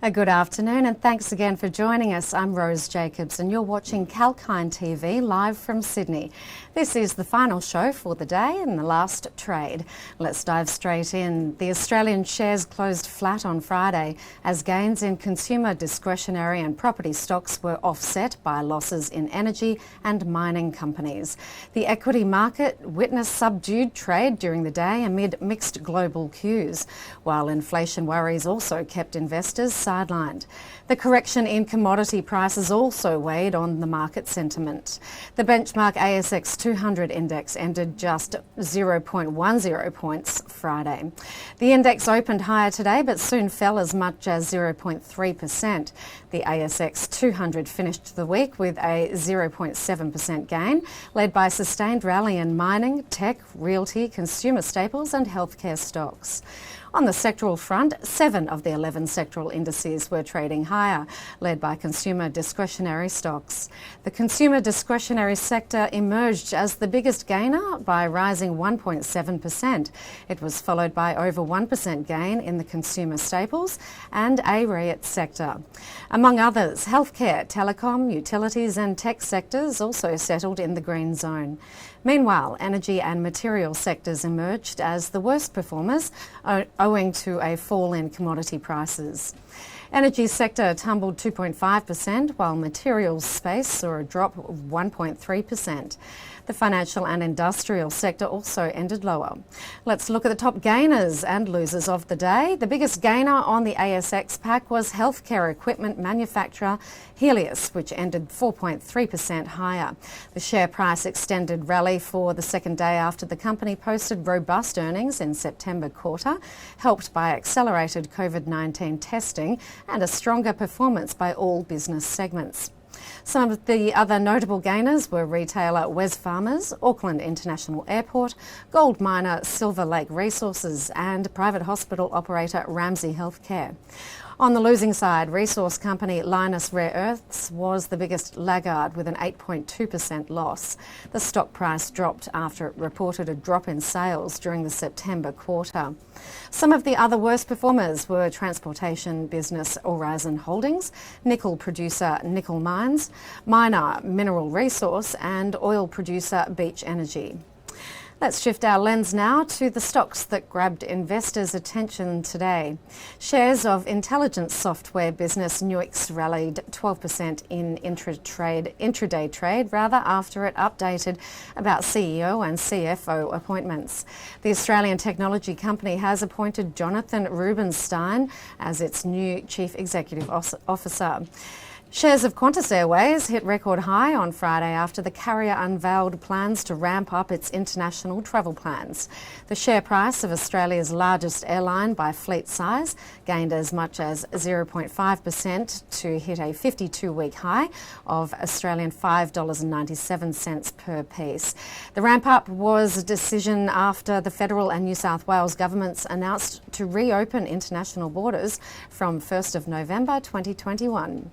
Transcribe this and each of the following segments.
A good afternoon and thanks again for joining us. I'm Rose Jacobs and you're watching Kalkine TV live from Sydney. This is the final show for the day and the last trade. Let's dive straight in. The Australian shares closed flat on Friday as gains in consumer discretionary and property stocks were offset by losses in energy and mining companies. The equity market witnessed subdued trade during the day amid mixed global cues, while inflation worries also kept investors sidelined. The correction in commodity prices also weighed on the market sentiment. The benchmark ASX 200 index ended just 0.10 points Friday. The index opened higher today but soon fell as much as 0.3%. The ASX 200 finished the week with a 0.7% gain, led by sustained rally in mining, tech, realty, consumer staples and healthcare stocks. On the sectoral front, 7 of the 11 sectoral indices were trading higher, led by consumer discretionary stocks. The consumer discretionary sector emerged as the biggest gainer by rising 1.7%. It was followed by over 1% gain in the consumer staples and AREIT sector. Among others, healthcare, telecom, utilities and tech sectors also settled in the green zone. Meanwhile, energy and material sectors emerged as the worst performers, owing to a fall in commodity prices. Energy sector tumbled 2.5%, while materials space saw a drop of 1.3%. The financial and industrial sector also ended lower. Let's look at the top gainers and losers of the day. The biggest gainer on the ASX pack was healthcare equipment manufacturer Healius, which ended 4.3% higher. The share price extended rally for the second day after the company posted robust earnings in September quarter, helped by accelerated COVID-19 testing and a stronger performance by all business segments. Some of the other notable gainers were retailer Wesfarmers, Auckland International Airport, gold miner Silver Lake Resources and private hospital operator Ramsay Healthcare. On the losing side, resource company Lynas Rare Earths was the biggest laggard with an 8.2% loss. The stock price dropped after it reported a drop in sales during the September quarter. Some of the other worst performers were transportation business Aurizon Holdings, nickel producer Nickel Mines, miner Mineral Resource and oil producer Beach Energy. Let's shift our lens now to the stocks that grabbed investors' attention today. Shares of intelligence software business Nuix rallied 12% in intraday trade after it updated about CEO and CFO appointments. The Australian technology company has appointed Jonathan Rubinstein as its new Chief Executive Officer. Shares of Qantas Airways hit record high on Friday after the carrier unveiled plans to ramp up its international travel plans. The share price of Australia's largest airline by fleet size gained as much as 0.5% to hit a 52-week high of Australian $5.97 per piece. The ramp-up was a decision after the federal and New South Wales governments announced to reopen international borders from 1st of November 2021.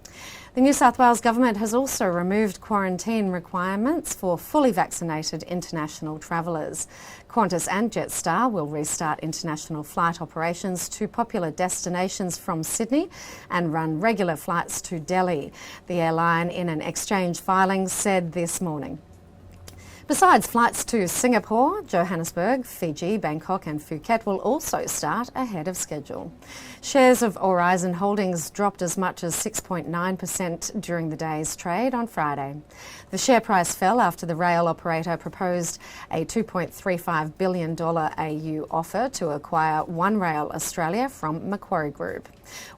The New South Wales government has also removed quarantine requirements for fully vaccinated international travellers. Qantas and Jetstar will restart international flight operations to popular destinations from Sydney and run regular flights to Delhi, the airline in an exchange filing said this morning. Besides, flights to Singapore, Johannesburg, Fiji, Bangkok and Phuket will also start ahead of schedule. Shares of Aurizon Holdings dropped as much as 6.9% during the day's trade on Friday. The share price fell after the rail operator proposed a $2.35 billion AU offer to acquire One Rail Australia from Macquarie Group.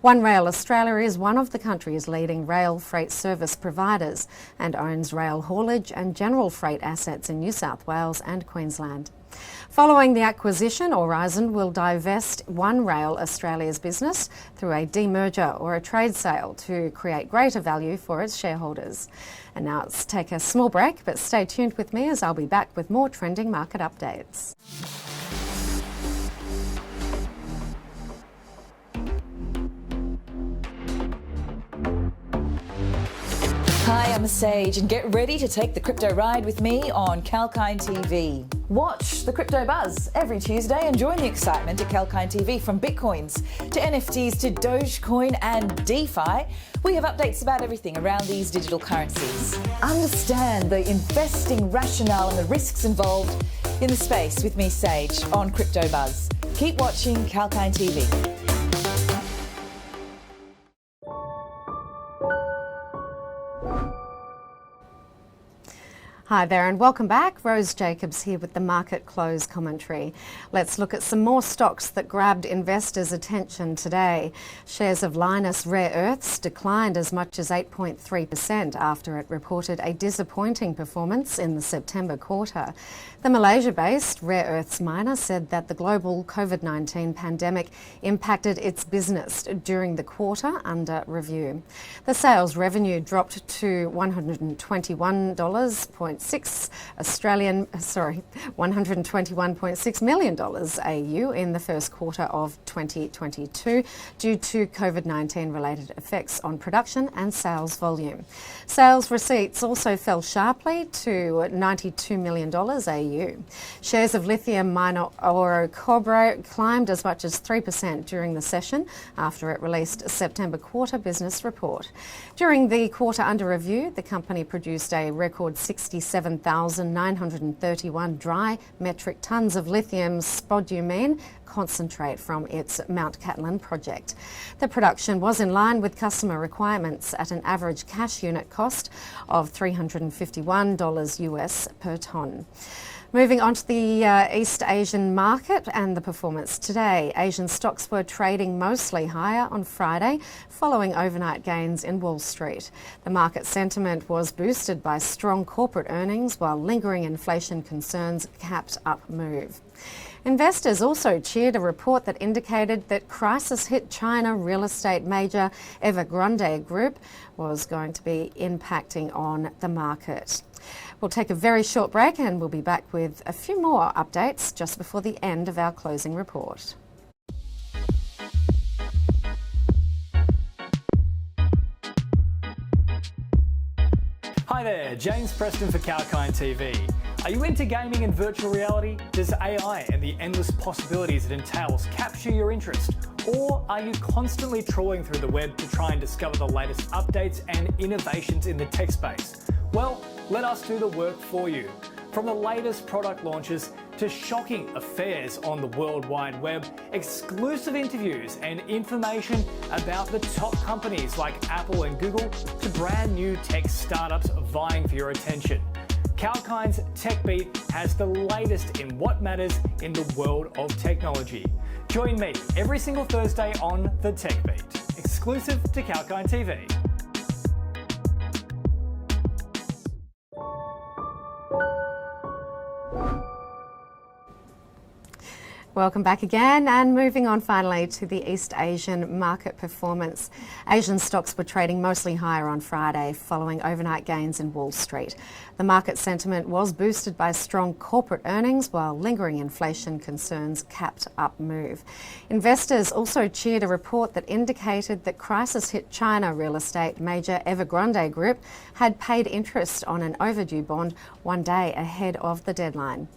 One Rail Australia is one of the country's leading rail freight service providers and owns rail haulage and general freight assets in New South Wales and Queensland. Following the acquisition, Aurizon will divest One Rail Australia's business through a demerger or a trade sale to create greater value for its shareholders. And now let's take a small break, but stay tuned with me as I'll be back with more trending market updates. Hi, I'm Sage, and get ready to take the crypto ride with me on Kalkine TV. Watch the Crypto Buzz every Tuesday and join the excitement at Kalkine TV. From Bitcoins to NFTs to Dogecoin and DeFi, we have updates about everything around these digital currencies. Understand the investing rationale and the risks involved in the space with me, Sage, on Crypto Buzz. Keep watching Kalkine TV. Hi there and welcome back. Rose Jacobs here with the Market Close commentary. Let's look at some more stocks that grabbed investors' attention today. Shares of Lynas Rare Earths declined as much as 8.3% after it reported a disappointing performance in the September quarter. The Malaysia-based rare earths miner said that the global COVID-19 pandemic impacted its business during the quarter under review. The sales revenue dropped to $121.6 million AU in the first quarter of 2022 due to COVID-19 related effects on production and sales volume. Sales receipts also fell sharply to $92 million AU. Shares of lithium miner Orocobre climbed as much as 3% during the session after it released a September quarter business report. During the quarter under review, the company produced a record 67,931 dry metric tonnes of lithium spodumene concentrate from its Mount Cattlin project. The production was in line with customer requirements at an average cash unit cost of $351 US per tonne. Moving on to the East Asian market and the performance today. Asian stocks were trading mostly higher on Friday following overnight gains in Wall Street. The market sentiment was boosted by strong corporate earnings while lingering inflation concerns capped up move. Investors also cheered a report that indicated that crisis hit China real estate major Evergrande Group was going to be impacting on the market. We'll take a very short break and we'll be back with a few more updates just before the end of our closing report. Hi there, James Preston for Kalkine TV. Are you into gaming and virtual reality? Does AI and the endless possibilities it entails capture your interest? Or are you constantly trawling through the web to try and discover the latest updates and innovations in the tech space? Well, let us do the work for you. From the latest product launches to shocking affairs on the World Wide Web, exclusive interviews and information about the top companies like Apple and Google to brand new tech startups vying for your attention. Kalkine's Tech Beat has the latest in what matters in the world of technology. Join me every single Thursday on the Tech Beat, exclusive to Kalkine TV. Welcome back again and moving on finally to the East Asian market performance. Asian stocks were trading mostly higher on Friday following overnight gains in Wall Street. The market sentiment was boosted by strong corporate earnings while lingering inflation concerns capped up move. Investors also cheered a report that indicated that crisis hit China real estate major Evergrande Group had paid interest on an overdue bond one day ahead of the deadline.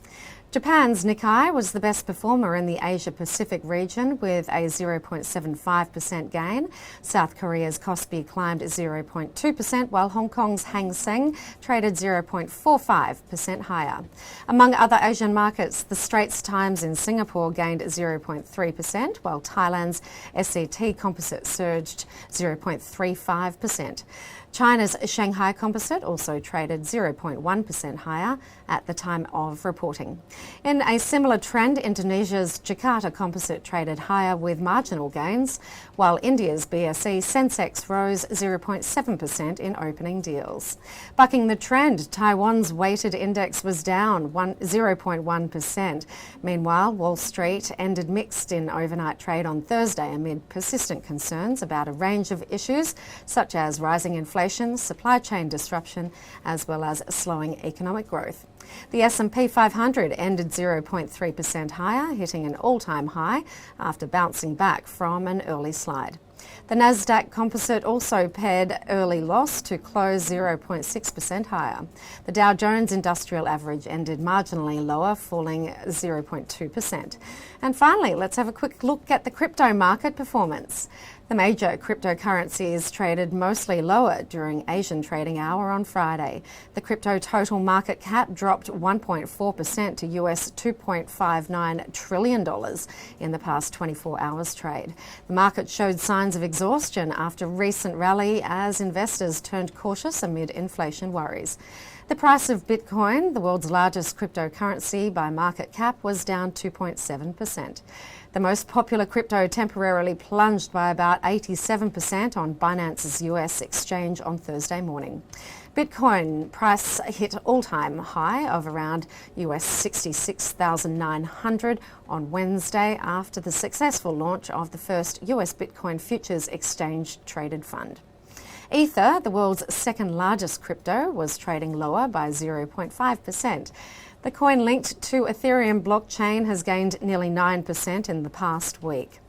Japan's Nikkei was the best performer in the Asia-Pacific region with a 0.75% gain. South Korea's Kospi climbed 0.2%, while Hong Kong's Hang Seng traded 0.45% higher. Among other Asian markets, the Straits Times in Singapore gained 0.3%, while Thailand's SCT Composite surged 0.35%. China's Shanghai Composite also traded 0.1% higher at the time of reporting. In a similar trend, Indonesia's Jakarta Composite traded higher with marginal gains, while India's BSE Sensex rose 0.7% in opening deals. Bucking the trend, Taiwan's weighted index was down 0.1%. Meanwhile, Wall Street ended mixed in overnight trade on Thursday amid persistent concerns about a range of issues such as rising inflation, supply chain disruption, as well as slowing economic growth. The S&P 500 ended 0.3% higher, hitting an all-time high after bouncing back from an early slide. The Nasdaq Composite also paired early loss to close 0.6% higher. The Dow Jones Industrial Average ended marginally lower, falling 0.2%. And finally, let's have a quick look at the crypto market performance. The major cryptocurrencies traded mostly lower during Asian trading hour on Friday. The crypto total market cap dropped 1.4% to US $2.59 trillion in the past 24 hours trade. The market showed signs of exhaustion after recent rally as investors turned cautious amid inflation worries. The price of Bitcoin, the world's largest cryptocurrency by market cap, was down 2.7%. The most popular crypto temporarily plunged by about 87% on Binance's US exchange on Thursday morning. Bitcoin price hit all-time high of around US 66,900 on Wednesday after the successful launch of the first US Bitcoin futures exchange traded fund. Ether, the world's second largest crypto, was trading lower by 0.5%. The coin linked to Ethereum blockchain has gained nearly 9% in the past week.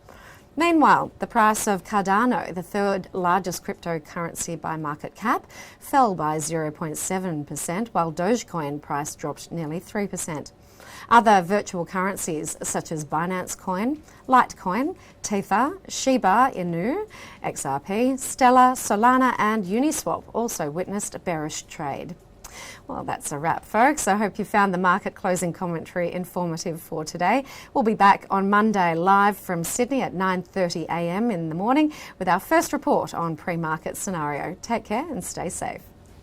Meanwhile, the price of Cardano, the third largest cryptocurrency by market cap, fell by 0.7%, while Dogecoin price dropped nearly 3%. Other virtual currencies such as Binance Coin, Litecoin, Tether, Shiba Inu, XRP, Stellar, Solana and Uniswap also witnessed a bearish trade. Well, that's a wrap, folks. I hope you found the market closing commentary informative for today. We'll be back on Monday live from Sydney at 9:30 a.m. in the morning with our first report on pre-market scenario. Take care and stay safe.